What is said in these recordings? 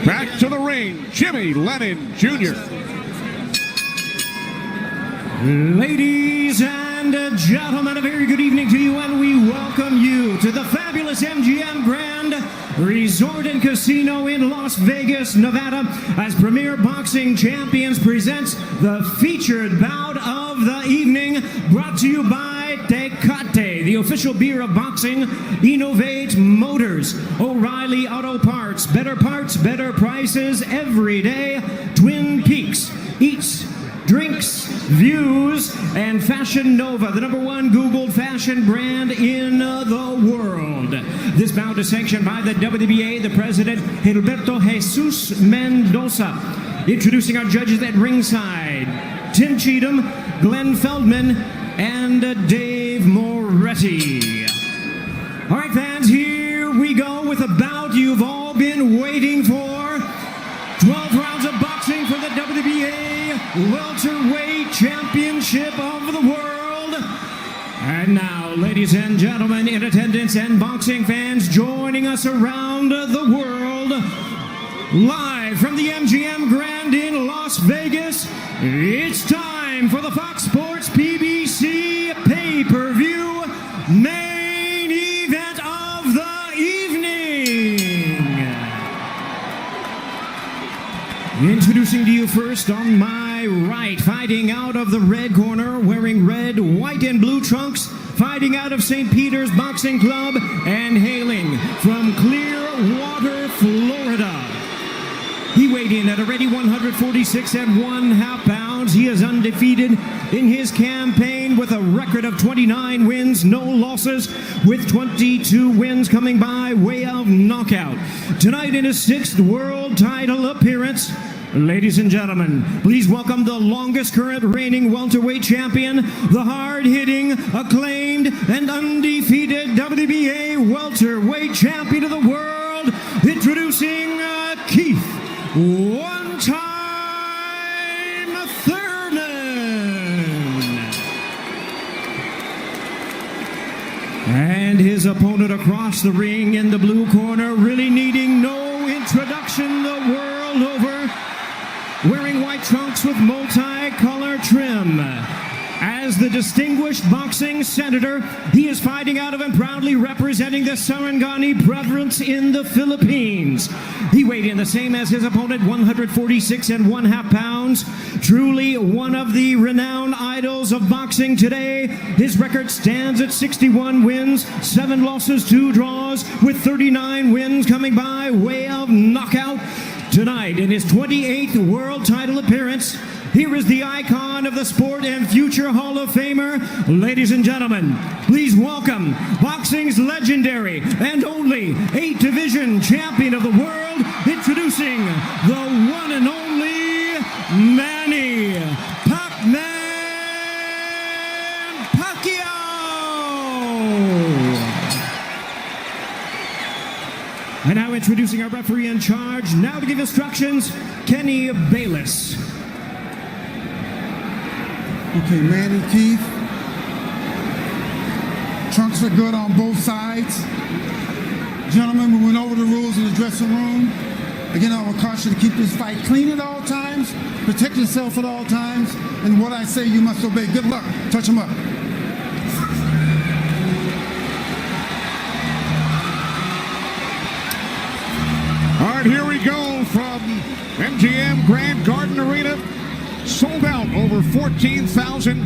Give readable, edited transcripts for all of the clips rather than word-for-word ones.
Back to the ring, Jimmy Lennon Jr. Ladies and gentlemen, a very good evening to you, and we welcome you to the fabulous MGM Grand Resort and Casino in Las Vegas, Nevada, as Premier Boxing Champions presents the featured bout of the evening, brought to you by Tecate, the official beer of boxing, Innovate Motors, O'Reilly Auto Parts, better prices every day, Twin Peaks, Eats, Drinks, Views, and Fashion Nova, the #1 Googled fashion brand in the world. This bout is sanctioned by the WBA, the president, Gilberto Jesus Mendoza. Introducing our judges at ringside, Tim Cheatham, Glenn Feldman, and Dave Moretti. All right, fans, here we go with a bout you've all been waiting for. 12 rounds of boxing for the WBA Welterweight Championship of the world. And now, ladies and gentlemen in attendance and boxing fans joining us around the world, live from the MGM Grand in Las Vegas, it's time for the Fox Sports PBC pay-per-view main event of the evening. Introducing to you first on my right, fighting out of the red corner, wearing red, white, and blue trunks, fighting out of St. Peter's Boxing Club, and hailing from Clearwater, Florida. He weighed in at a ready 146 1/2 pounds. He is undefeated in his campaign with a record of 29 wins, no losses, with 22 wins coming by way of knockout. Tonight in his 6th world title appearance, ladies and gentlemen, please welcome the longest current reigning welterweight champion, the hard-hitting, acclaimed, and undefeated WBA welterweight champion of the world, introducing Keith one-time Thurman. And his opponent across the ring in the blue corner, really needing no introduction the world over, wearing white trunks with multi-color trim. As the distinguished boxing senator, he is fighting out of and proudly representing the Sarangani Brothers in the Philippines. He weighed in the same as his opponent, 146 1/2 pounds. Truly one of the renowned idols of boxing today. His record stands at 61 wins, 7 losses, 2 draws, with 39 wins coming by way of knockout. Tonight, in his 28th world title appearance, here is the icon of the sport and future Hall of Famer. Ladies and gentlemen, please welcome boxing's legendary and only 8-division champion of the world, introducing the one and only Manny PACQUIAO. And now introducing our referee in charge, now to give instructions, Kenny Bayless. Okay, Manny, Keith. Trunks are good on both sides. Gentlemen, we went over the rules in the dressing room. Again, I will caution you to keep this fight clean at all times, protect yourself at all times, and what I say you must obey. Good luck. Touch them up. All right, here we go from MGM Grand Garden Arena. Sold out, over 14,000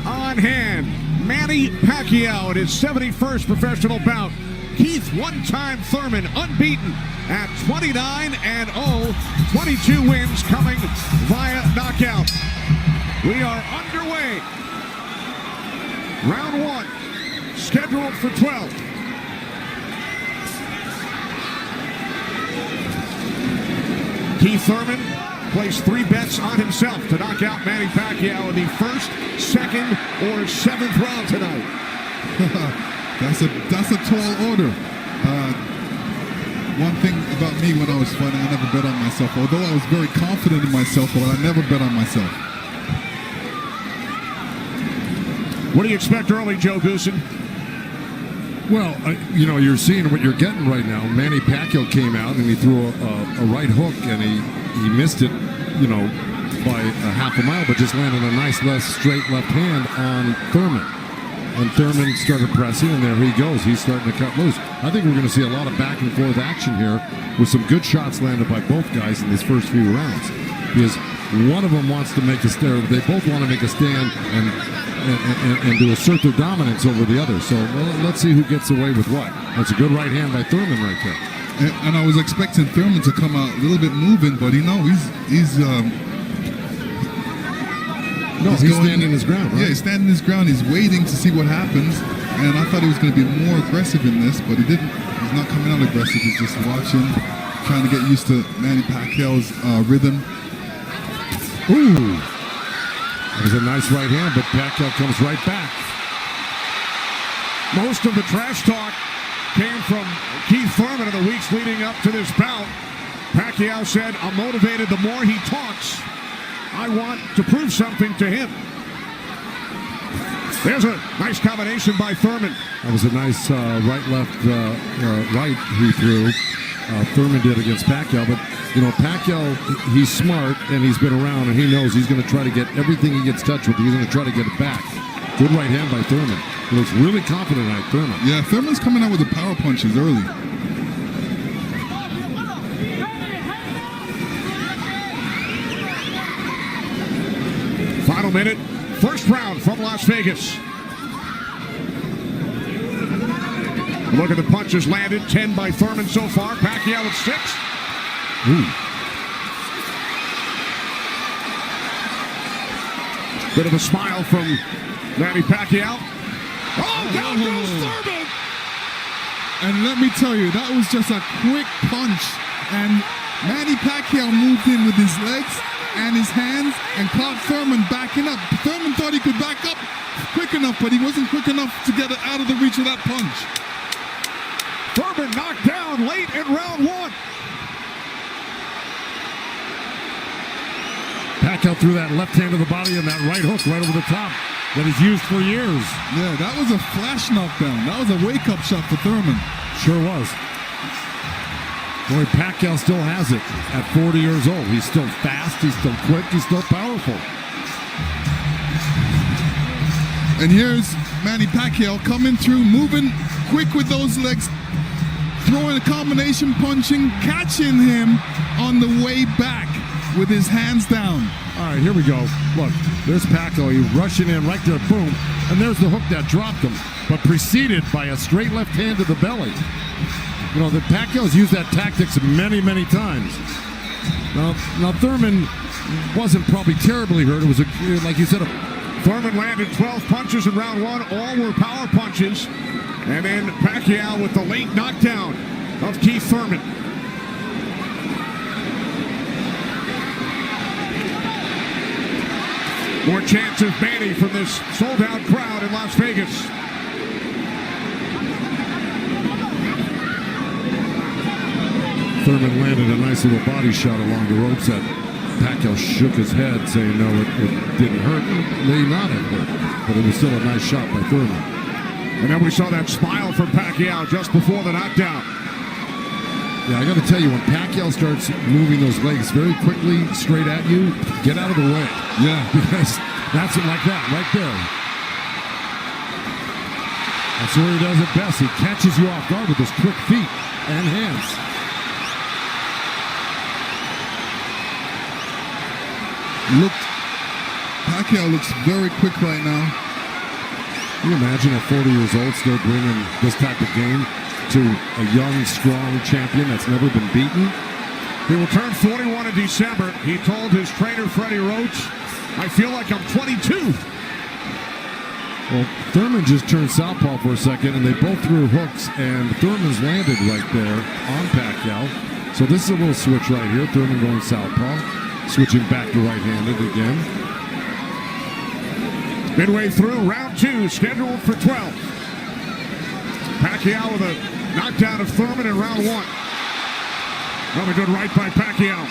on hand. Manny Pacquiao at his 71st professional bout. Keith one-time Thurman, unbeaten at 29-0, 22 wins coming via knockout. We are underway. Round 1, scheduled for 12. Keith Thurman placed 3 bets on himself to knock out Manny Pacquiao in the 1st, 2nd, or 7th round tonight. That's a tall order. One thing about me when I was fighting, I never bet on myself. Although I was very confident in myself, but I never bet on myself. What do you expect early, Joe Goosen? Well, you know, you're seeing what you're getting right now. Manny Pacquiao came out and he threw a right hook and he missed it, you know, by a half a mile, but just landed a nice straight left hand on Thurman. And Thurman started pressing, and there he goes. He's starting to cut loose. I think we're going to see a lot of back and forth action here with some good shots landed by both guys in these first few rounds. Because one of them wants to make a stand. They both want to make a stand and to assert their dominance over the other. So let's see who gets away with what. That's a good right hand by Thurman right there. And I was expecting Thurman to come out a little bit moving, but he's standing his ground, right? Yeah, he's standing his ground. He's waiting to see what happens. And I thought he was going to be more aggressive in this, but he didn't. He's not coming out aggressive. He's just watching, trying to get used to Manny Pacquiao's rhythm. Ooh. That was a nice right hand, but Pacquiao comes right back. Most of the trash talk came from Keith Thurman in the weeks leading up to this bout. Pacquiao said, "I'm motivated the more he talks. I want to prove something to him." There's a nice combination by Thurman. That was a nice right-left right he threw. Thurman did against Pacquiao, but you know, Pacquiao, he's smart and he's been around and he knows he's going to try to get everything he gets touched with. He's going to try to get it back. Good right hand by Thurman. He looks really confident at Thurman. Yeah, Thurman's coming out with the power punches early. Final minute, first round from Las Vegas. Look at the punches landed, 10 by Thurman so far. Pacquiao with 6. Ooh. Bit of a smile from Manny Pacquiao. Oh, down goes Thurman! And let me tell you, that was just a quick punch. And Manny Pacquiao moved in with his legs and his hands and caught Thurman backing up. Thurman thought he could back up quick enough, but he wasn't quick enough to get it out of the reach of that punch. Thurman knocked down late in round 1. Pacquiao threw that left hand to the body and that right hook right over the top that he's used for years. Yeah, that was a flash knockdown. That was a wake-up shot for Thurman. Sure was. Boy, Pacquiao still has it at 40 years old. He's still fast, he's still quick, he's still powerful. And here's Manny Pacquiao coming through, moving quick with those legs, throwing a combination punching, catching him on the way back with his hands down. All right, here we go. Look, there's Pacquiao. He's rushing in right there, boom. And there's the hook that dropped him, but preceded by a straight left hand to the belly. You know, the Pacquiao's used that tactics many, many times. Now Thurman wasn't probably terribly hurt. It was, like you said, Thurman landed 12 punches in round 1. All were power punches. And then Pacquiao with the late knockdown of Keith Thurman. More chances, Manny, from this sold-out crowd in Las Vegas. Thurman landed a nice little body shot along the ropes that Pacquiao shook his head, saying no, it didn't hurt. It may not have hurt, but it was still a nice shot by Thurman. And then we saw that smile from Pacquiao just before the knockdown. Yeah, I got to tell you, when Pacquiao starts moving those legs very quickly straight at you, get out of the way. Yeah. Because that's it, like that, right there. That's where he does it best. He catches you off guard with his quick feet and hands. Pacquiao looks very quick right now. Can you imagine at 40 years old still bringing this type of game to a young, strong champion that's never been beaten? He will turn 41 in December. He told his trainer, Freddie Roach, "I feel like I'm 22. Well, Thurman just turned southpaw for a second, and they both threw hooks, and Thurman's landed right there on Pacquiao. So this is a little switch right here. Thurman going southpaw, switching back to right-handed again. Midway through round 2, scheduled for 12. Pacquiao with a knockdown of Thurman in round 1. Another good right by Pacquiao.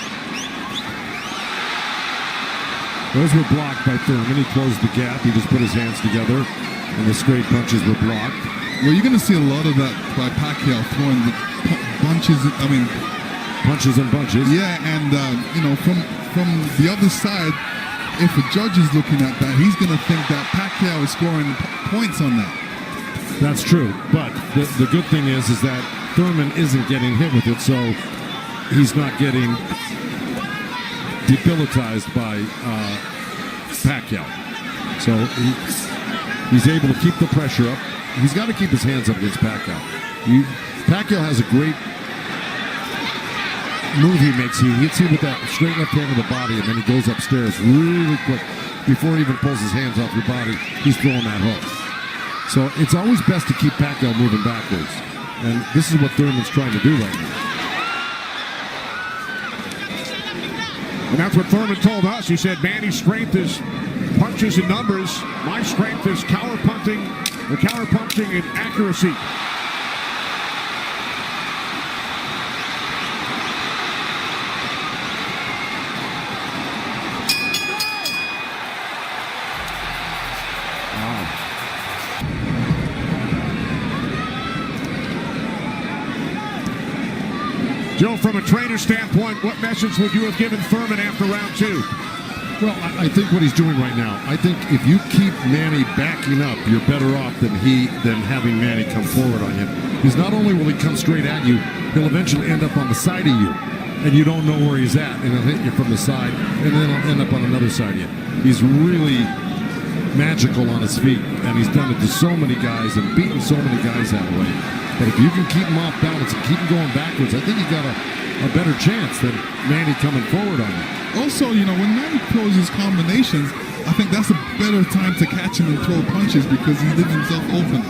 Those were blocked by Thurman. He closed the gap. He just put his hands together, and the straight punches were blocked. Well, you're going to see a lot of that by Pacquiao throwing the bunches. I mean, punches and bunches. yeah, and you know, from the other side, if a judge is looking at that, he's going to think that Pacquiao is scoring points on that. That's true, but the good thing is that Thurman isn't getting hit with it, so he's not getting debilitized by Pacquiao. So he's able to keep the pressure up. He's got to keep his hands up against Pacquiao. Pacquiao has a great move he makes. He hits you with that straight left hand of the body, and then he goes upstairs really quick. Before he even pulls his hands off your body, he's throwing that hook. So it's always best to keep Pacquiao moving backwards. And this is what Thurman's trying to do right now. And that's what Thurman told us. He said, Manny's strength is punches and numbers. My strength is counter punching and accuracy. Joe, from a trainer standpoint, what message would you have given Thurman after round two? Well, I think what he's doing right now, I think if you keep Manny backing up, you're better off than having Manny come forward on him. Because not only will he come straight at you, he'll eventually end up on the side of you, and you don't know where he's at, and he'll hit you from the side, and then he'll end up on another side of you. He's really magical on his feet, and he's done it to so many guys and beaten so many guys that way. But if you can keep him off balance and keep him going backwards, I think you got a better chance than Manny coming forward on you. Also, you know, when Manny throws his combinations, I think that's a better time to catch him and throw punches because he leaves himself open.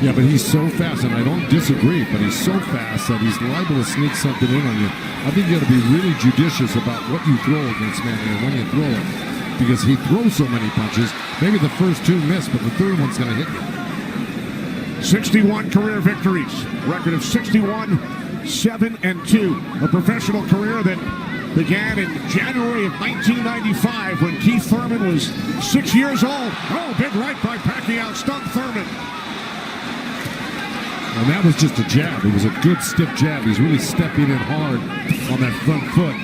Yeah, but he's so fast, and I don't disagree, but he's so fast that he's liable to sneak something in on you. I think you got to be really judicious about what you throw against Manny and when you throw it, because he throws so many punches. Maybe the first two miss, but the third one's going to hit you. 61 career victories, record of 61, 7-2. A professional career that began in January of 1995 when Keith Thurman was 6 years old. Oh, big right by Pacquiao, stunned Thurman. And that was just a jab. It was a good stiff jab. He's really stepping in hard on that front foot,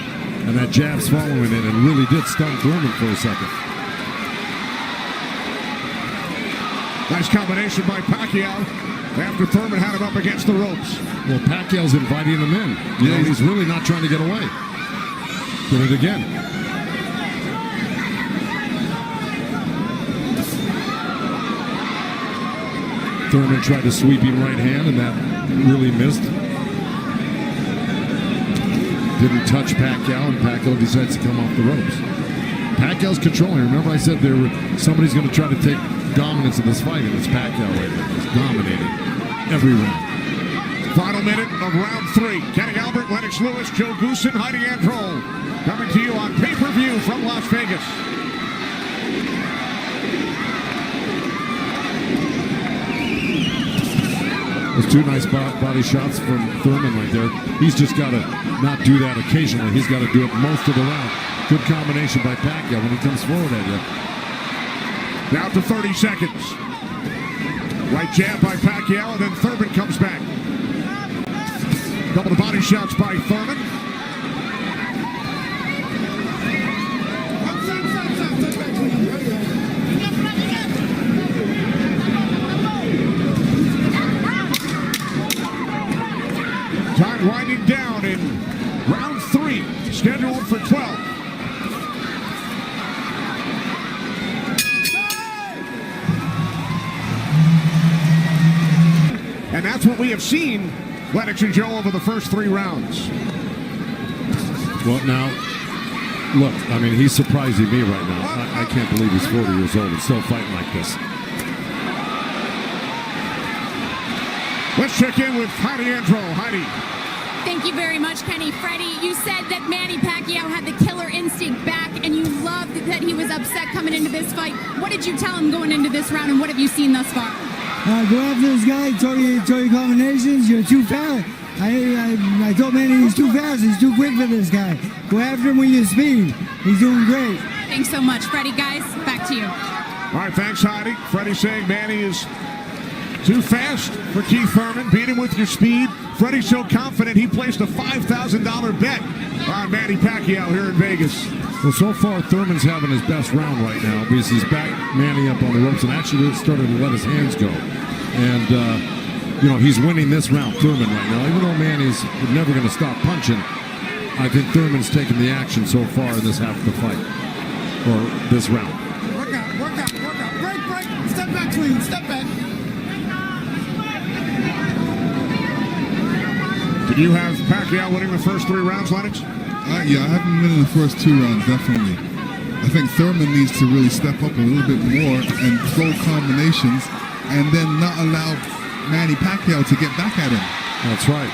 and that jab's following it and really did stun Thurman for a second. Nice combination by Pacquiao after Thurman had him up against the ropes. Well, Pacquiao's inviting him in. You know, he's really not trying to get away. Did it again. Thurman tried a sweeping right hand, and that really missed. Didn't touch Pacquiao, and Pacquiao decides to come off the ropes. Pacquiao's controlling. Remember I said somebody's going to try to take dominance in this fight, and it's Pacquiao right now. He's dominating every round. Final minute of round three. Kenny Albert, Lennox Lewis, Joe Goosen, Heidi Androl. Coming to you on pay-per-view from Las Vegas. Those two nice body shots from Thurman right there. He's just got to not do that occasionally. He's got to do it most of the round. Good combination by Pacquiao when he comes forward at you. Down to 30 seconds. Right jab by Pacquiao, and then Thurman comes back. Couple of body shots by Thurman. Time winding down in round three, scheduled for 12. And that's what we have seen, Lennox and Joe, over the first three rounds. Well, now, look, I mean, he's surprising me right now. I can't believe he's 40 years old and still fighting like this. Let's check in with Heidi Androl. Heidi. Thank you very much, Kenny. Freddie, you said that Manny Pacquiao had the killer instinct back, and you loved that he was upset coming into this fight. What did you tell him going into this round, and what have you seen thus far? Go after this guy, throw your combinations, you're too fast. I told Manny he's too fast, he's too quick for this guy. Go after him with your speed. He's doing great. Thanks so much, Freddie. Guys, back to you. All right, thanks, Heidi. Freddie saying Manny is Too fast for Keith Thurman. Beat him with your speed. Freddie's so confident he placed a $5,000 bet on Manny Pacquiao here in Vegas. Well, so far, Thurman's having his best round right now because he's back Manny up on the ropes and actually started to let his hands go. And, you know, he's winning this round, Thurman, right now. Even though Manny's never going to stop punching, I think Thurman's taken the action so far in this half of the fight, or this round. Work out, work out, work out. Break, break. Step back clean, step back. Did you have Pacquiao winning the first 3 rounds, Lennox? Yeah, I have him winning the first 2 rounds, definitely. I think Thurman needs to really step up a little bit more and throw combinations and then not allow Manny Pacquiao to get back at him. That's right.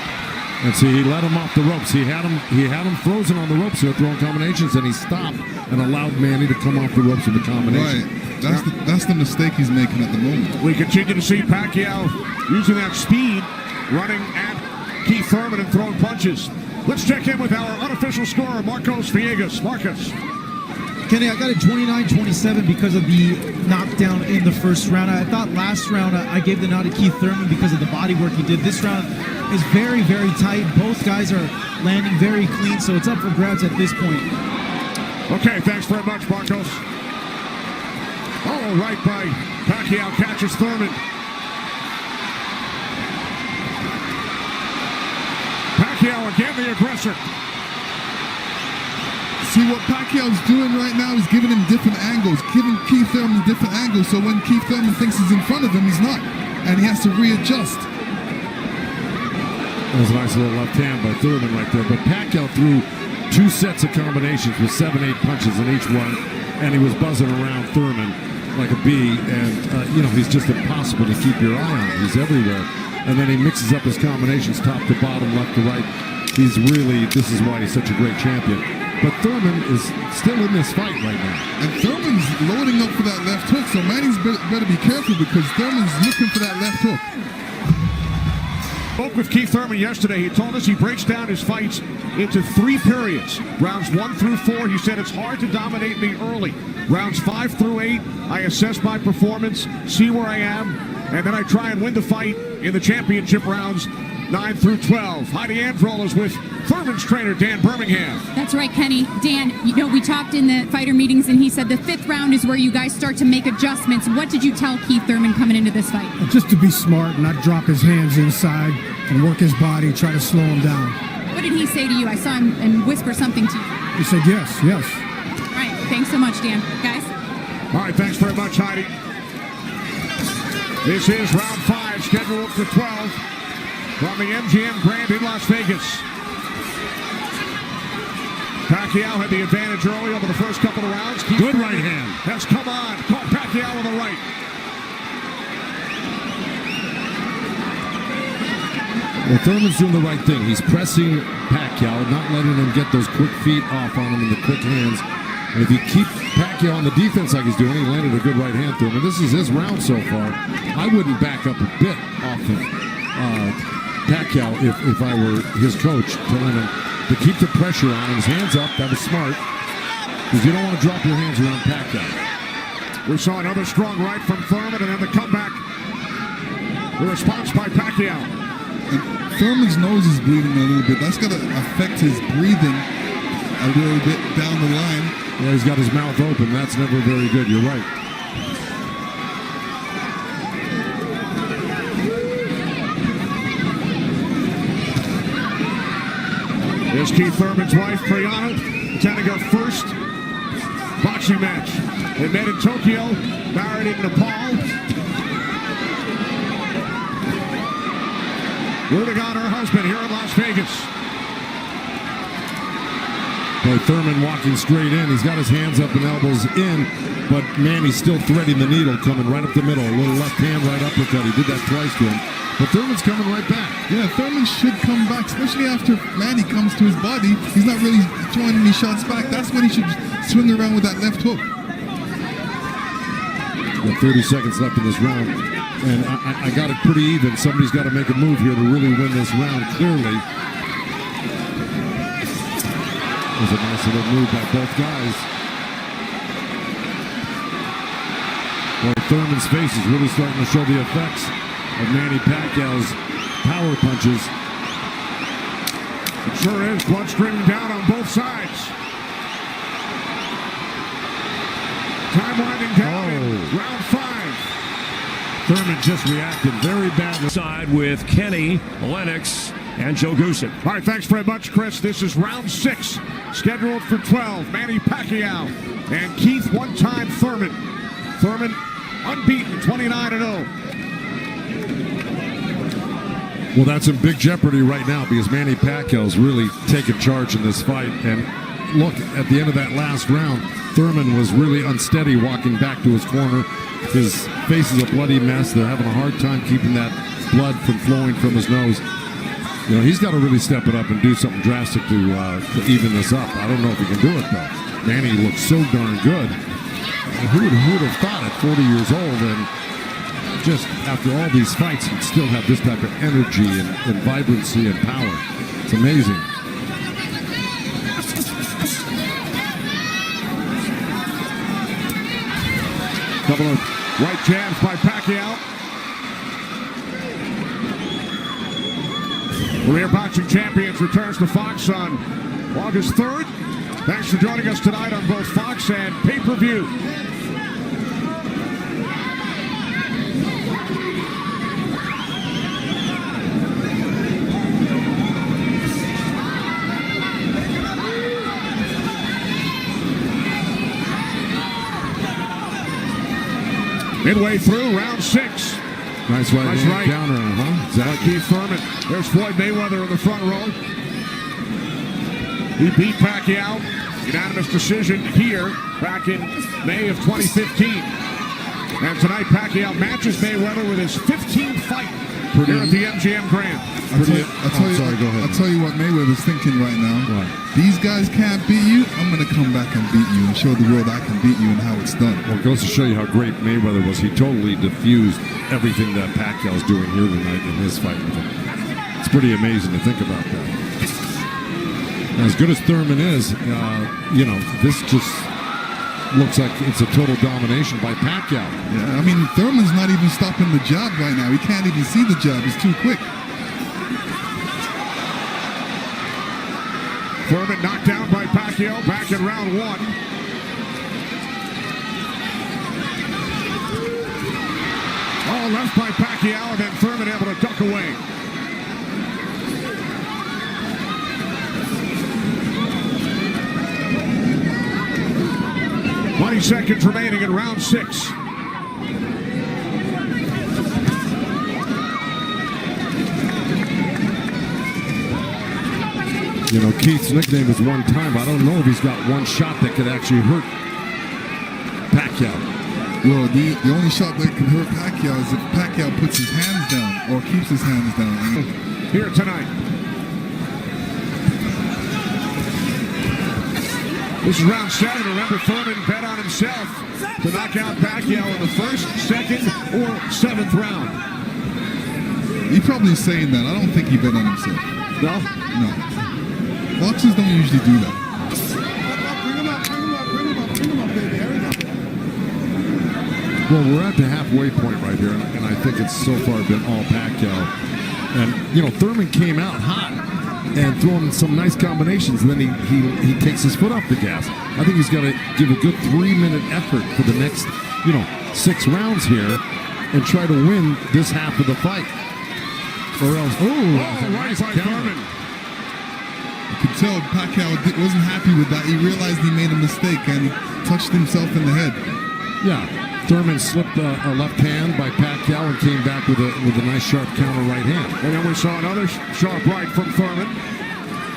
And see, he let him off the ropes. He had him frozen on the ropes here throwing combinations, and he stopped and allowed Manny to come off the ropes with the combination. Right. That's the mistake he's making at the moment. We continue to see Pacquiao using that speed, running at Keith Thurman and throwing punches. Let's check in with our unofficial scorer, Marcos Villegas. Marcos. Kenny, I got a 29-27 because of the knockdown in the first round. I thought last round I gave the nod to Keith Thurman because of the body work he did. This round is very, very tight. Both guys are landing very clean, so it's up for grabs at this point. Okay, thanks very much, Marcos. Oh, right by Pacquiao catches Thurman. Pacquiao again, the aggressor. See, what Pacquiao's doing right now is giving him different angles, giving Keith Thurman different angles, so when Keith Thurman thinks he's in front of him, he's not, and he has to readjust. That was a nice little left hand by Thurman right there, but Pacquiao threw 2 sets of combinations with 7-8 punches in each one, and he was buzzing around Thurman like a bee, and, you know, he's just impossible to keep your eye on. He's everywhere, and then he mixes up his combinations top to bottom, left to right. He's really, this is why he's such a great champion. But Thurman is still in this fight right now. And Thurman's loading up for that left hook, so Manny's better be careful because Thurman's looking for that left hook. Spoke with Keith Thurman yesterday. He told us he breaks down his fights into 3 periods. Rounds 1 through 4, he said it's hard to dominate me early. Rounds 5 through 8, I assess my performance, see where I am, and then I try and win the fight in the championship rounds 9 through 12. Heidi Androl is with Thurman's trainer, Dan Birmingham. That's right, Kenny. Dan, you know, we talked in the fighter meetings, and he said the 5th round is where you guys start to make adjustments. What did you tell Keith Thurman coming into this fight? Just to be smart, not drop his hands inside and work his body, try to slow him down. What did he say to you? I saw him and whisper something to you. He said yes, yes. All right, thanks so much, Dan. Guys? All right, thanks very much, Heidi. This is round 5, scheduled for 12 from the MGM Grand in Las Vegas. Pacquiao had the advantage early over the first couple of rounds. Good right hand. Has come on. Caught Pacquiao on the right. Well, Thurman's doing the right thing. He's pressing Pacquiao, not letting him get those quick feet off on him and the quick hands. And if you keep Pacquiao on the defense like he's doing, he landed a good right hand through him. And this is his round so far. I wouldn't back up a bit off of Pacquiao if I were his coach, telling him to keep the pressure on him. His hands up. That was smart. Because you don't want to drop your hands around Pacquiao. We saw another strong right from Thurman, and then the comeback. The response by Pacquiao. And Thurman's nose is bleeding a little bit. That's going to affect his breathing a little bit down the line. Yeah, he's got his mouth open. That's never very good. You're right. Here's Keith Thurman's wife, Priyana, attending her first boxing match. They met in Tokyo, married in Nepal. Rooting on her husband here in Las Vegas. Boy, Thurman walking straight in. He's got his hands up and elbows in, but Manny's still threading the needle, coming right up the middle. A little left hand, right uppercut. He did that twice to him. But Thurman's coming right back. Yeah, Thurman should come back, especially after Manny comes to his body. He's not really throwing any shots back. That's when he should swing around with that left hook. Got 30 seconds left in this round, and I got it pretty even. Somebody's got to make a move here to really win this round, clearly. It was a nice little move by both guys. Boy, Thurman's face is really starting to show the effects of Manny Pacquiao's power punches. It sure is. Blood streaming down on both sides. Time winding down. Round 5. Thurman just reacted very badly. Side with Kenny, Lennox, and Joe Goosen. All right, thanks very much, Chris. This is round 6, scheduled for 12. Manny Pacquiao and Keith one-time Thurman. Thurman unbeaten, 29-0. Well, that's in big jeopardy right now because Manny Pacquiao's really taken charge in this fight. And look, at the end of that last round, Thurman was really unsteady walking back to his corner. His face is a bloody mess. They're having a hard time keeping that blood from flowing from his nose. You know, he's got to really step it up and do something drastic to even this up. I don't know if he can do it, though. Manny looks so darn good. Who would have thought at 40 years old and just after all these fights he'd still have this type of energy and vibrancy and power. It's amazing. Couple of right jabs by Pacquiao. Premier Boxing Champions returns to Fox on August 3rd. Thanks for joining us tonight on both Fox and pay-per-view. Midway through round 6. Nice right counter, huh? Exactly. Keith Thurman. There's Floyd Mayweather in the front row. He beat Pacquiao. Unanimous decision here back in May of 2015. And tonight Pacquiao matches Mayweather with his 15th fight here at the MGM Grand. I'll tell you what Mayweather's thinking right now. Right. These guys can't beat you. I'm going to come back and beat you and show the world I can beat you and how it's done. Well, it goes to show you how great Mayweather was. He totally diffused everything that Pacquiao's doing here tonight in his fight with him. It's pretty amazing to think about that. As good as Thurman is, you know, this just looks like it's a total domination by Pacquiao. Yeah, I mean, Thurman's not even stopping the jab right now. He can't even see the jab. It's too quick. Thurman knocked down by Pacquiao back in round 1. All left by Pacquiao, and then Thurman able to duck away. Seconds remaining in round 6. You know, Keith's nickname is one time. I don't know if he's got one shot that could actually hurt Pacquiao. Well, the only shot that can hurt Pacquiao is if Pacquiao puts his hands down or keeps his hands down. Here tonight. This is round 7. Remember, Thurman bet on himself to knock out Pacquiao in the first, second, or 7th round. He's probably saying that. I don't think he bet on himself. No? No. Boxers don't usually do that. Bring him up, baby. There we go. Well, we're at the halfway point right here, and I think it's so far been all Pacquiao. And, you know, Thurman came out hot and throwing some nice combinations, and then he takes his foot off the gas. I think he's got to give a good 3-minute effort for the next, 6 rounds here and try to win this half of the fight. Or else, right nice by Thurman. You could tell Pacquiao wasn't happy with that. He realized he made a mistake and he touched himself in the head. Yeah, Thurman slipped a left hand by Pacquiao and came back with a nice sharp counter right hand. And then we saw another sharp right from Thurman.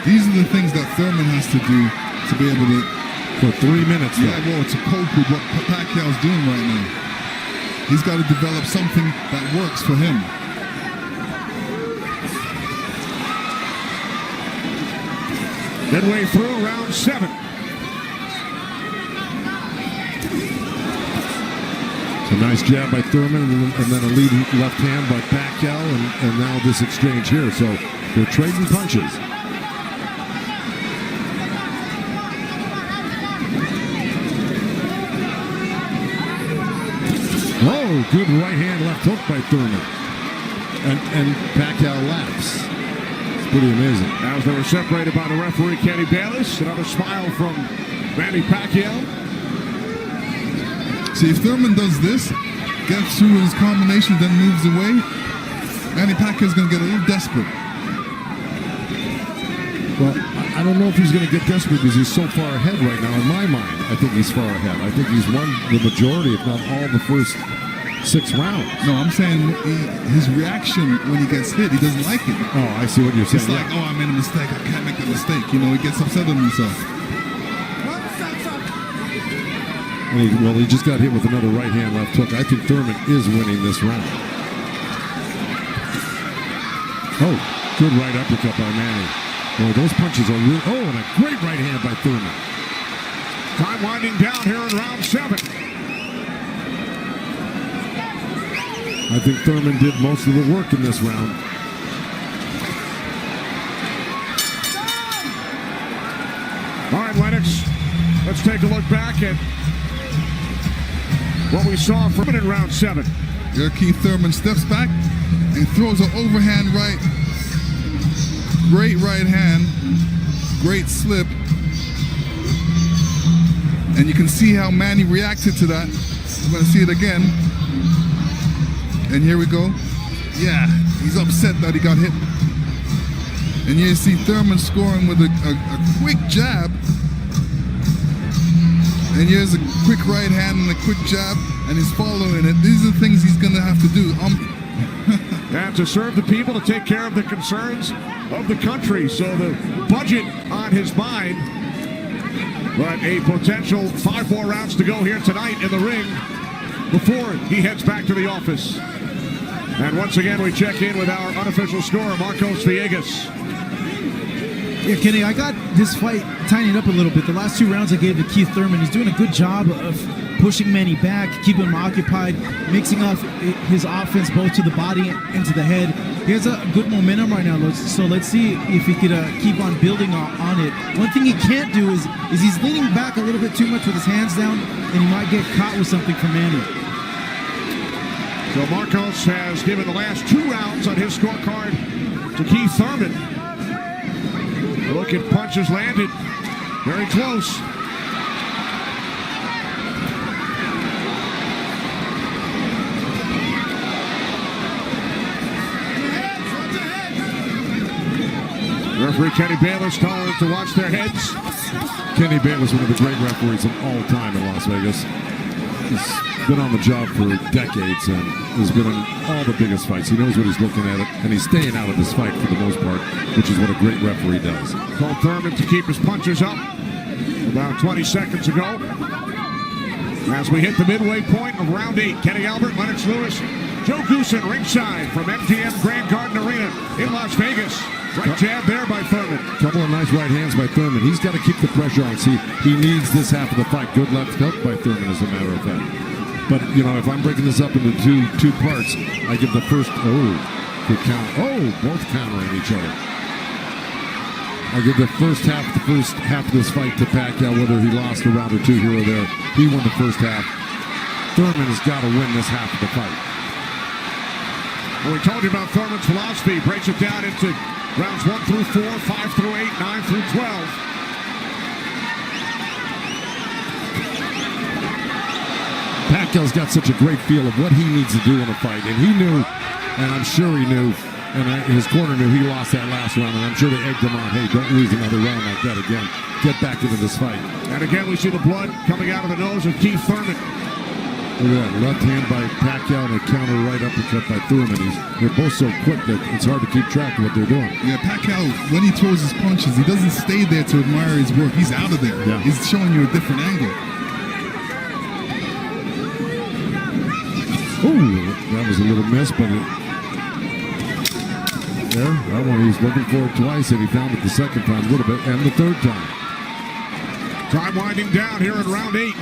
These are the things that Thurman has to do to be able to... For 3 minutes, yeah, well, to cope with what Pacquiao's doing right now. He's got to develop something that works for him. Midway through round 7. A nice jab by Thurman, and then a lead left hand by Pacquiao, and now this exchange here. So they're trading punches. Oh, good right hand left hook by Thurman. And Pacquiao laughs. It's pretty amazing. As they were separated by the referee, Kenny Bayless. Another smile from Manny Pacquiao. See, if Thurman does this, gets through his combination, then moves away, Manny Pacquiao's going to get a little desperate. Well, I don't know if he's going to get desperate because he's so far ahead right now. In my mind, I think he's far ahead. I think he's won the majority, if not all, the first 6 rounds. No, I'm saying his reaction when he gets hit, he doesn't like it. Oh, I see what you're saying. It's like, oh, I made a mistake. I can't make that mistake. You know, he gets upset with himself. Well, he just got hit with another right hand left hook. I think Thurman is winning this round. Oh, good right uppercut by Manny. Boy, those punches are real. Oh, and a great right hand by Thurman. Time winding down here in round 7. I think Thurman did most of the work in this round. All right, Lennox, let's take a look back at what we saw from it in round 7. Here, Keith Thurman steps back and throws an overhand right. Great right hand. Great slip. And you can see how Manny reacted to that. I'm going to see it again. And here we go. Yeah, he's upset that he got hit. And here you see Thurman scoring with a quick jab. And here's a quick right hand and a quick jab, and he's following it. These are the things he's going to have to do. And to serve the people, to take care of the concerns of the country. So the budget on his mind. But a potential 5 more rounds to go here tonight in the ring before he heads back to the office. And once again, we check in with our unofficial scorer, Marcos Villegas. Yeah, Kenny, I got this fight tightened up a little bit. The last 2 rounds I gave to Keith Thurman. He's doing a good job of pushing Manny back, keeping him occupied, mixing up his offense both to the body and to the head. He has a good momentum right now, so let's see if he could keep on building on it. One thing he can't do is he's leaning back a little bit too much with his hands down, and he might get caught with something from Manny. So Marcos has given the last 2 rounds on his scorecard to Keith Thurman. Look at punches landed. Very close. Referee Kenny Bayless telling them to watch their heads. Kenny Bayless, one of the great referees of all time in Las Vegas. He's been on the job for decades and has been in all the biggest fights. He knows what he's looking at, and he's staying out of this fight for the most part, which is what a great referee does. Told Thurman to keep his punches up about 20 seconds ago. As we hit the midway point of round 8, Kenny Albert, Lennox Lewis, Joe Goosen ringside from MGM Grand Garden Arena in Las Vegas. Right jab there by Thurman. Couple of nice right hands by Thurman. He's got to keep the pressure on. See, he needs this half of the fight. Good left hook by Thurman, as a matter of fact. But, you know, if I'm breaking this up into two parts, I give the first, good count. Both countering each other. I give the first half of this fight to Pacquiao, whether he lost a round or 2 here or there. He won the first half. Thurman has got to win this half of the fight. Well, we told you about Thurman's philosophy. Breaks it down into rounds 1 through 4, 5 through 8, 9 through 12. Pacquiao's got such a great feel of what he needs to do in a fight, and he knew, and I'm sure he knew, and his corner knew he lost that last round, and I'm sure they egged him on, hey, don't lose another round like that again. Get back into this fight. And again, we see the blood coming out of the nose of Keith Thurman. Look at that, left hand by Pacquiao and a counter right uppercut by Thurman. They're both so quick that it's hard to keep track of what they're doing. Yeah, Pacquiao, when he throws his punches, he doesn't stay there to admire his work. He's out of there. Yeah. He's showing you a different angle. That was a little miss, but that one he was looking for it twice, and he found it the second time a little bit, and the third time. Time winding down here in round 8.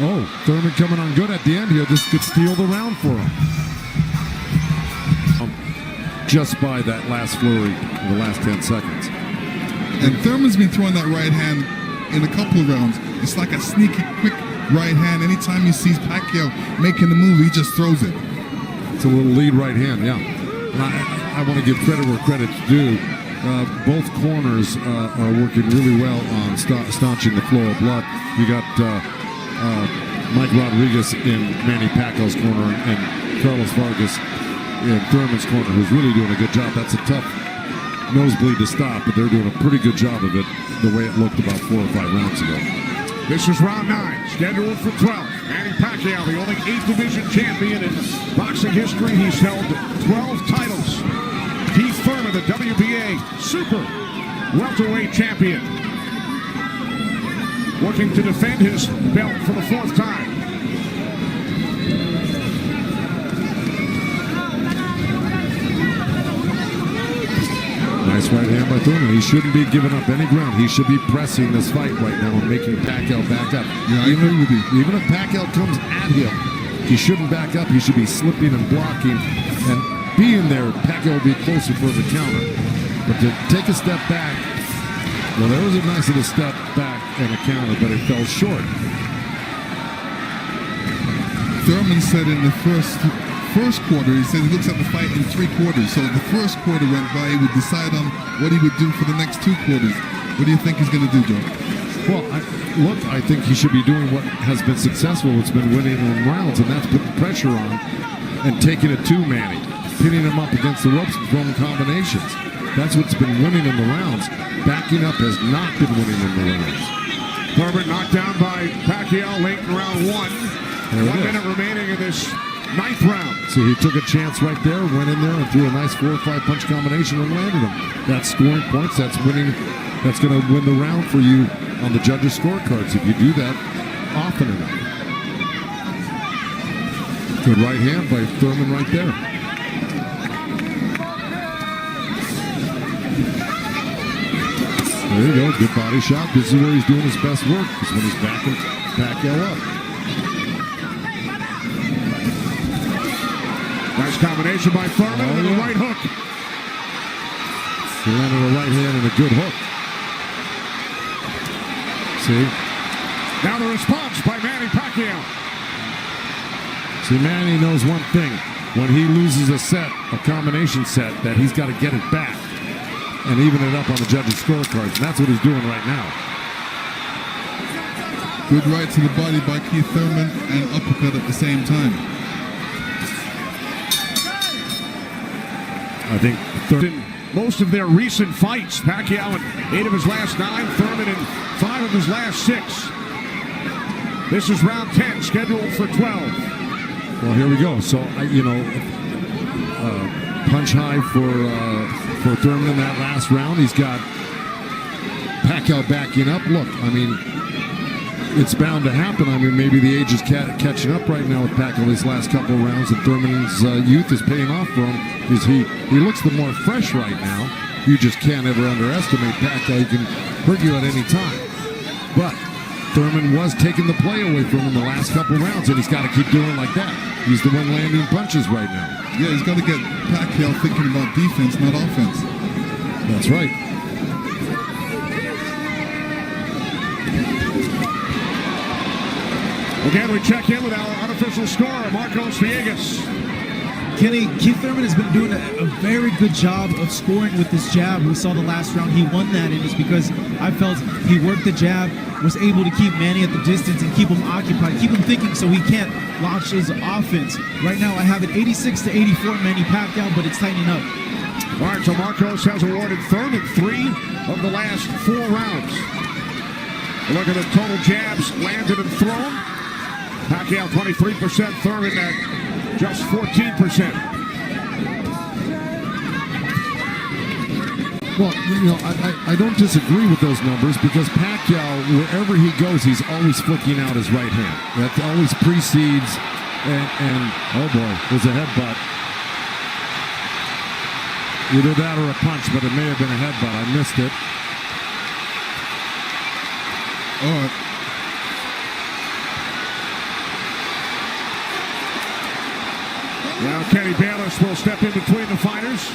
Thurman coming on good at the end here. This could steal the round for him. Just by that last flurry in the last 10 seconds. And Thurman's been throwing that right hand in a couple of rounds. It's like a sneaky, quick right hand. Anytime he sees Pacquiao making the move, he just throws it. It's a little lead right hand, yeah. And I want to give credit where credit's due. Both corners are working really well on staunching the flow of blood. You got Mike Rodriguez in Manny Pacquiao's corner and Carlos Vargas in Thurman's corner, who's really doing a good job. That's a tough nosebleed to stop, but they're doing a pretty good job of it the way it looked about 4 or 5 rounds ago. This is round 9, scheduled for 12. Manny Pacquiao, the only 8th division champion in boxing history. He's held 12 titles. Keith Thurman, the WBA super welterweight champion, working to defend his belt for the 4th time. Nice right hand by Thurman. He shouldn't be giving up any ground. He should be pressing this fight right now and making Pacquiao back up. Yeah, I agree with you. Even if Pacquiao comes at him, he shouldn't back up. He should be slipping and blocking and being there. Pacquiao will be closer for the counter. But to take a step back, well, there was a nice little step back and a counter, but it fell short. Thurman said in the first quarter, he said he looks at the fight in 3 quarters. So the first quarter went by, he would decide on what he would do for the next 2 quarters. What do you think he's going to do, Joe? Well, I think he should be doing what has been successful. It's been winning in rounds, and that's putting pressure on and taking it to Manny, pinning him up against the ropes and throwing combinations. That's what's been winning in the rounds. Backing up has not been winning in the rounds. Thurman knocked down by Pacquiao late in round 1. 1 minute remaining in this 9th round. See, he took a chance right there, went in there and threw a nice 4 or 5 punch combination and landed him. That's scoring points. That's winning. That's going to win the round for you on the judges' scorecards if you do that often enough. Good right hand by Thurman right there. There you go. Good body shot. This is where he's doing his best work. This is when he's backing Pacquiao up. Nice combination by Thurman and a right hook. He landed a right hand and a good hook. See? Now the response by Manny Pacquiao. See, Manny knows one thing. When he loses a set, a combination set, that he's got to get it back and even it up on the judges' scorecards. And that's what he's doing right now. Good right to the body by Keith Thurman and uppercut at the same time. I think In most of their recent fights, Pacquiao in 8 of his last 9, Thurman in 5 of his last 6. This is round 10, scheduled for 12. Well, here we go. So, punch high for Thurman in that last round. He's got Pacquiao backing up. Look, I mean, it's bound to happen. I mean, maybe the age is catching up right now with Pacquiao these last couple of rounds, and Thurman's youth is paying off for him because he looks the more fresh right now. You just can't ever underestimate Pacquiao. He can hurt you at any time. But Thurman was taking the play away from him the last couple of rounds, and he's got to keep doing like that. He's the one landing punches right now. Yeah, he's got to get Pacquiao thinking about defense, not offense. That's right. Again, we check in with our unofficial scorer, Marcos Villegas. Kenny, Keith Thurman has been doing a very good job of scoring with this jab. We saw the last round he won that, and it's because I felt he worked the jab, was able to keep Manny at the distance and keep him occupied, keep him thinking so he can't launch his offense. Right now I have it 86-84 Manny Pacquiao, but it's tightening up. All right, so Marcos has awarded Thurman 3 of the last 4 rounds. Look at the total jabs landed and thrown. Pacquiao 23%, Thurman at just 14%. Well, I don't disagree with those numbers because Pacquiao, wherever he goes, he's always flicking out his right hand. That always precedes, and oh boy, there's a headbutt. Either that or a punch, but it may have been a headbutt. I missed it. All right. Now Kenny Bayless will step in between the fighters.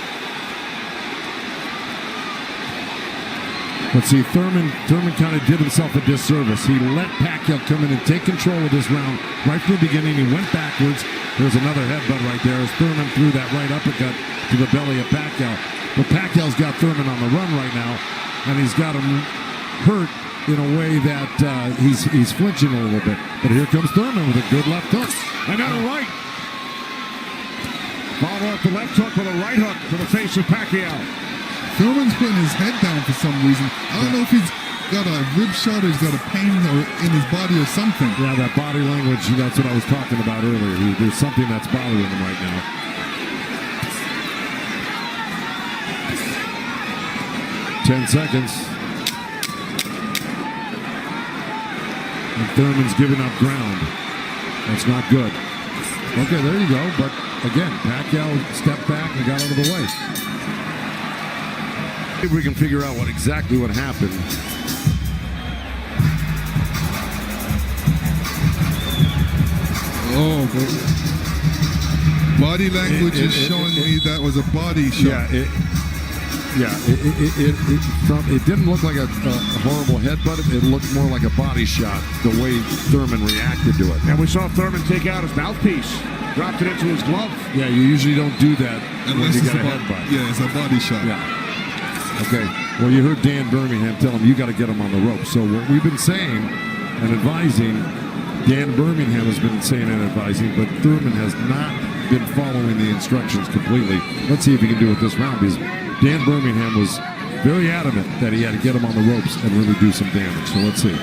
But see, Thurman kind of did himself a disservice. He let Pacquiao come in and take control of this round right from the beginning. He went backwards. There's another headbutt right there as Thurman threw that right uppercut to the belly of Pacquiao. But Pacquiao's got Thurman on the run right now, and he's got him hurt in a way that he's flinching a little bit. But here comes Thurman with a good left hook. Another right. Follow up the left hook with a right hook to the face of Pacquiao. Thurman's putting his head down for some reason. I don't know if he's got a rib shot or he's got a pain in his body or something. Yeah, that body language, that's what I was talking about earlier. There's something that's bothering him right now. Ten seconds. And Thurman's giving up ground. That's not good. Okay, there you go. But again, Pacquiao stepped back and got out of the way. If we can figure out exactly what happened. Oh, body language is showing me that was a body shot. It didn't look like a horrible headbutt. It looked more like a body shot, the way Thurman reacted to it. And we saw Thurman take out his mouthpiece, dropped it into his glove. Yeah, you usually don't do that Unless when you it's get a a headbutt. Yeah, it's a body shot. Yeah. Okay. Well, you heard Dan Birmingham tell him you got to get him on the rope. So what we've been saying and advising, Dan Birmingham has been saying and advising, but Thurman has not been following the instructions completely. Let's see if he can do it this round, because Dan Birmingham was very adamant that he had to get him on the ropes and really do some damage. So let's see.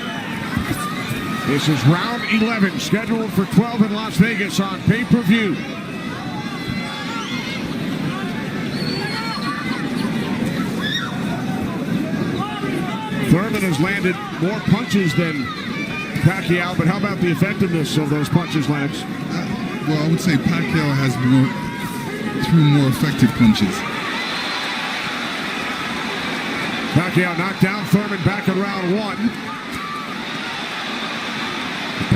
This is round 11, scheduled for 12 in Las Vegas on pay-per-view. Thurman has landed more punches than Pacquiao, but how about the effectiveness of those punches, Lennox? Well, I would say Pacquiao has threw more effective punches. Pacquiao knocked down Thurman back in round 1.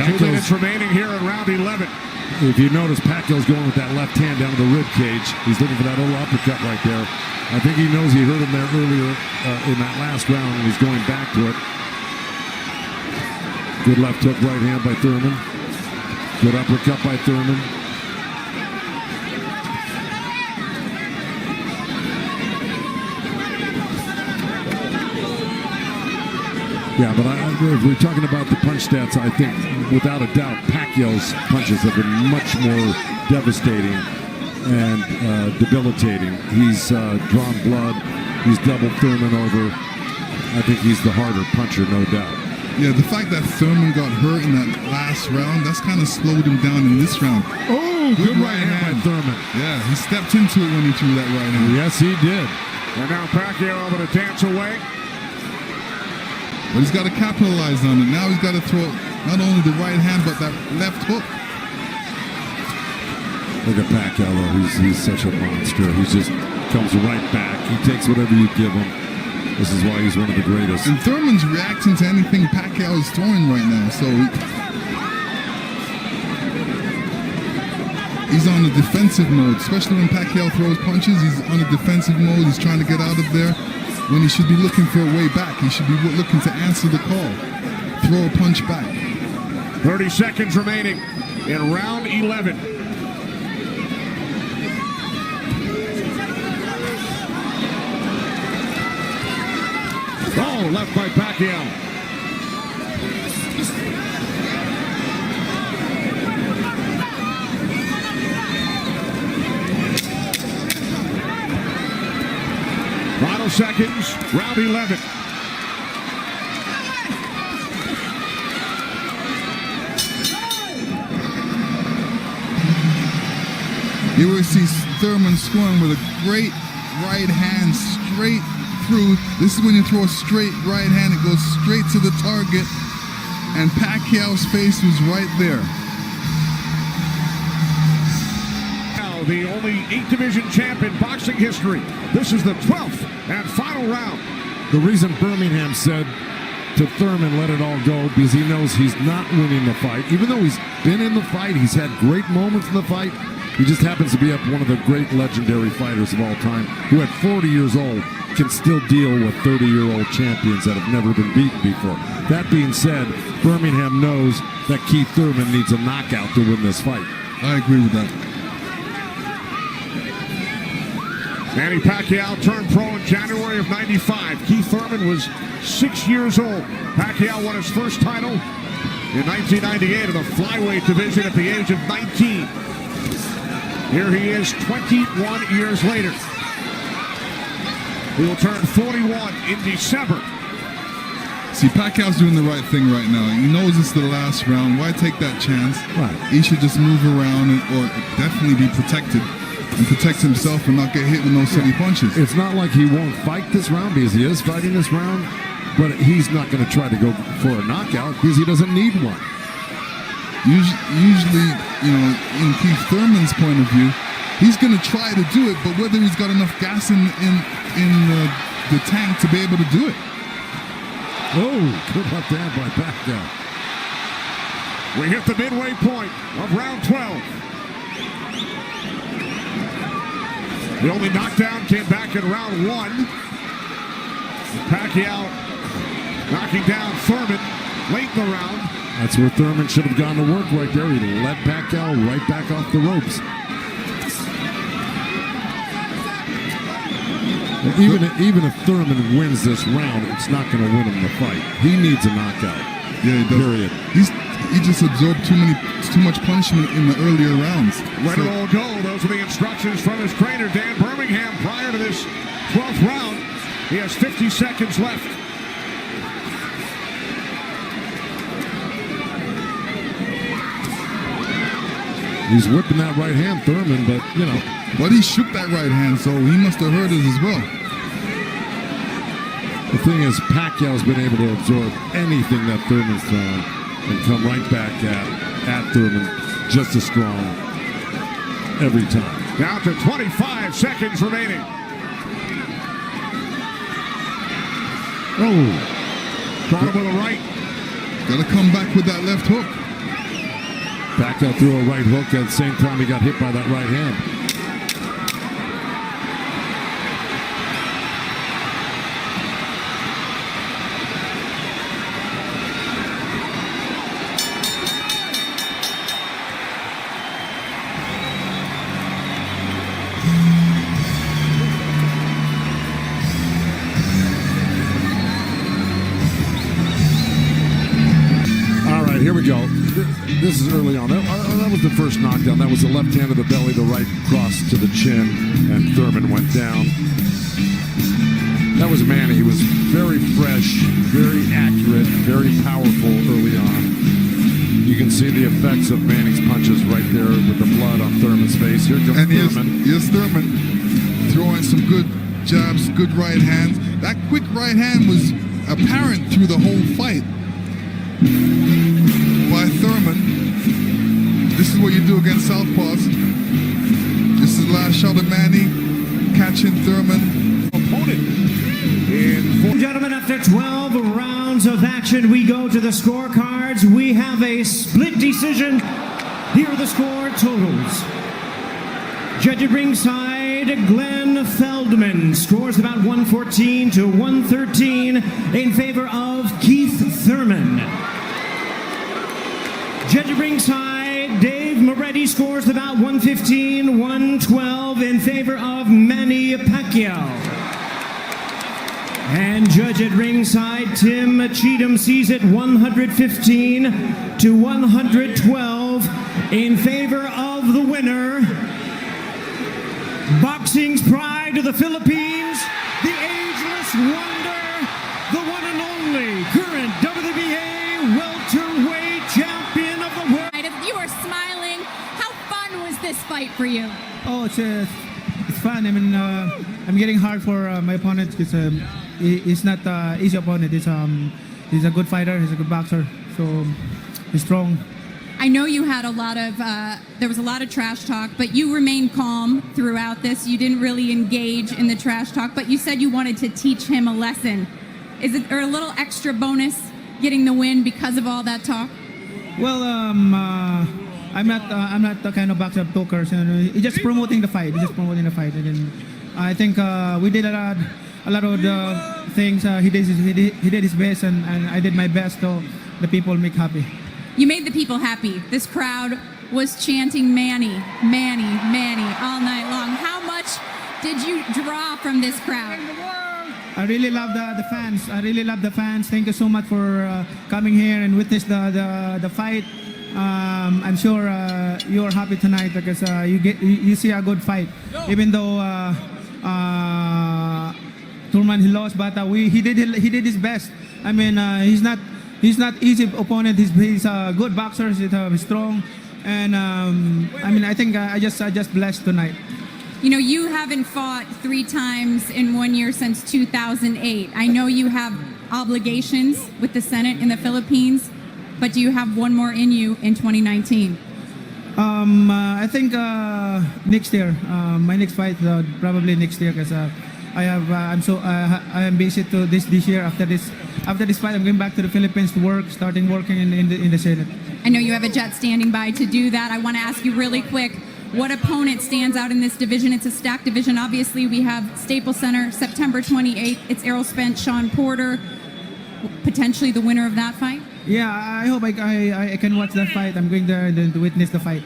2 minutes remaining here in round 11. If you notice, Pacquiao's going with that left hand down to the rib cage. He's looking for that little uppercut right there. I think he knows he hurt him there earlier in that last round, and he's going back to it. Good left hook, right hand by Thurman. Good uppercut by Thurman. Yeah, but if we're talking about the punch stats, I think without a doubt Pacquiao's punches have been much more devastating and debilitating. He's drawn blood. He's doubled Thurman over. I think he's the harder puncher, no doubt. Yeah, the fact that Thurman got hurt in that last round, that's kind of slowed him down in this round. Oh, good right hand by Thurman. Yeah, he stepped into it when he threw that right hand. Yes, he did. And now Pacquiao able to dance away. But he's got to capitalize on it. Now he's got to throw not only the right hand, but that left hook. Look at Pacquiao, though. He's such a monster. He just comes right back. He takes whatever you give him. This is why he's one of the greatest. And Thurman's reacting to anything Pacquiao is throwing right now. So he's on the defensive mode, especially when Pacquiao throws punches. He's on a defensive mode. He's trying to get out of there when he should be looking for a way back. He should be looking to answer the call. Throw a punch back. 30 seconds remaining in round 11. Oh, left by Pacquiao. Final seconds, round 11. You will see Thurman scoring with a great right hand straight through. This is when you throw a straight right hand, it goes straight to the target, and Pacquiao's face was right there. Now the only 8-division champ in boxing history. This is the 12th and final round. The reason Birmingham said to Thurman, let it all go, because he knows he's not winning the fight. Even though he's been in the fight, he's had great moments in the fight, He just happens to be up one of the great legendary fighters of all time, who at 40 years old can still deal with 30-year-old champions that have never been beaten before. That being said, Birmingham knows that Keith Thurman needs a knockout to win this fight. I agree with that. Manny Pacquiao turned pro in January of '95. Keith Thurman was 6 years old. Pacquiao won his first title in 1998 in the flyweight division at the age of 19. Here he is 21 years later. He will turn 41 in December. See, Pacquiao's doing the right thing right now. He knows it's the last round. Why take that chance? Right. He should just move around or definitely be protected and protect himself and not get hit with no silly punches. It's not like he won't fight this round, because he is fighting this round, but he's not going to try to go for a knockout because he doesn't need one. Usually, you know, in Keith Thurman's point of view, he's going to try to do it, but whether he's got enough gas in the tank to be able to do it. Oh, good left hand by Pacquiao. We hit the midway point of round 12. The only knockdown came back in round 1. Pacquiao knocking down Thurman late in the round. That's where Thurman should have gone to work right there. He led Pacquiao right back off the ropes. Even if Thurman wins this round, it's not going to win him the fight. He needs a knockout. Yeah, he does. Period. He just absorbed too much punishment in the earlier rounds. Let it all go. Those are the instructions from his trainer, Dan Birmingham, prior to this 12th round. He has 50 seconds left. He's whipping that right hand, Thurman, but, you know. But he shook that right hand, so he must have heard it as well. The thing is, Pacquiao's been able to absorb anything that Thurman's thrown and come right back at Thurman just as strong every time. Down to 25 seconds remaining. Oh. Caught him with a right. Got to come back with that left hook. Pacquiao threw a right hook at the same time he got hit by that right hand. Here we go. This is early on. That was the first knockdown. That was the left hand to the belly, the right cross to the chin, and Thurman went down. That was Manny. He was very fresh, very accurate, very powerful early on. You can see the effects of Manny's punches right there with the blood on Thurman's face. Here comes Thurman. Here's Thurman throwing some good jabs, good right hands. That quick right hand was apparent through the whole fight by Thurman. This is what you do against southpaws. This is the last shot of Manny catching Thurman. Opponent. Gentlemen, after 12 rounds of action, we go to the scorecards. We have a split decision. Here are the score totals. Judge at ringside, Glenn Feldman scores about 114 to 113 in favor of Keith Thurman. Judge at ringside, Dave Moretti scores about 115, 112 in favor of Manny Pacquiao. And judge at ringside, Tim Cheatham sees it 115 to 112 in favor of the winner. Boxing's pride of the Philippines, the ageless wonder, the one and only current WBA welterweight champion of the world. You are smiling. How fun was this fight for you? Oh, it's fun. I mean, I'm getting hard for my opponent because he's not easy opponent. He's a good fighter. He's a good boxer. So he's strong. I know you had a lot of, there was a lot of trash talk, but you remained calm throughout this. You didn't really engage in the trash talk, but you said you wanted to teach him a lesson. Is it or a little extra bonus getting the win because of all that talk? Well, I'm not the kind of boxer of talkers. He's just promoting the fight. And then I think we did a lot of the things. He did his best, and I did my best so the people make happy. You made the people happy. This crowd was chanting Manny, Manny, Manny all night long. How much did you draw from this crowd? I really love the fans. I really love the fans. Thank you so much for coming here and witness the fight. I'm sure you're happy tonight because you see a good fight. Even though Thurman he lost, but he did his best. I mean, he's not easy opponent. He's a good boxer. He's strong, and I mean, I think I just blessed tonight. You know, you haven't fought 3 times in 1 year since 2008. I know you have obligations with the Senate in the Philippines, but do you have one more in you in 2019? I think next year, my next fight probably next year because I am busy to this year. After this fight, I'm going back to the Philippines to starting working in the Senate. I know you have a jet standing by to do that. I want to ask you really quick, what opponent stands out in this division? It's a stacked division. Obviously, we have Staples Center, September 28th. It's Errol Spence, Sean Porter, potentially the winner of that fight. Yeah, I hope I can watch that fight. I'm going there to witness the fight.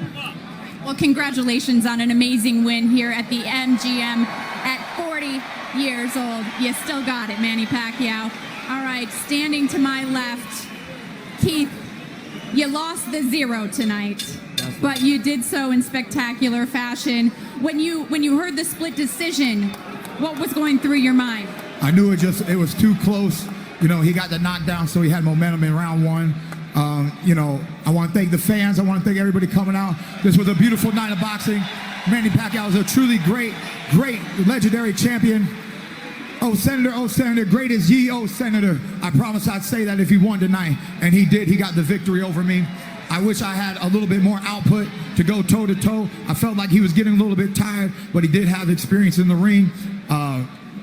Well, congratulations on an amazing win here at the MGM at 40 years old. You still got it, Manny Pacquiao. All right, standing to my left, Keith, you lost the 0 tonight, but you did so in spectacular fashion. When you heard the split decision, what was going through your mind? I knew it was too close. You know, he got the knockdown, so he had momentum in round 1. You know, I want to thank the fans. I want to thank everybody coming out. This was a beautiful night of boxing. Manny Pacquiao is a truly great, legendary champion. Oh, Senator, great as ye, oh, Senator. I promised I'd say that if he won tonight, and he did. He got the victory over me. I wish I had a little bit more output to go toe-to-toe. I felt like he was getting a little bit tired, but he did have experience in the ring.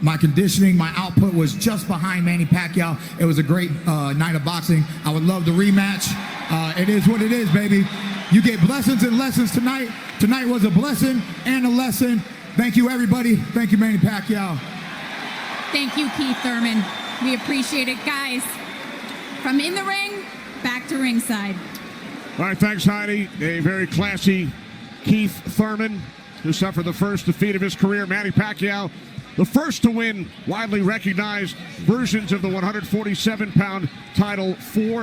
My conditioning, my output was just behind Manny Pacquiao. It was a great night of boxing. I would love the rematch. It is what it is, baby. You get blessings and lessons tonight. Tonight was a blessing and a lesson. Thank you, everybody. Thank you, Manny Pacquiao. Thank you, Keith Thurman. We appreciate it, guys. From in the ring, back to ringside. All right, thanks, Heidi. A very classy Keith Thurman, who suffered the first defeat of his career. Manny Pacquiao, the first to win widely recognized versions of the 147-pound title 4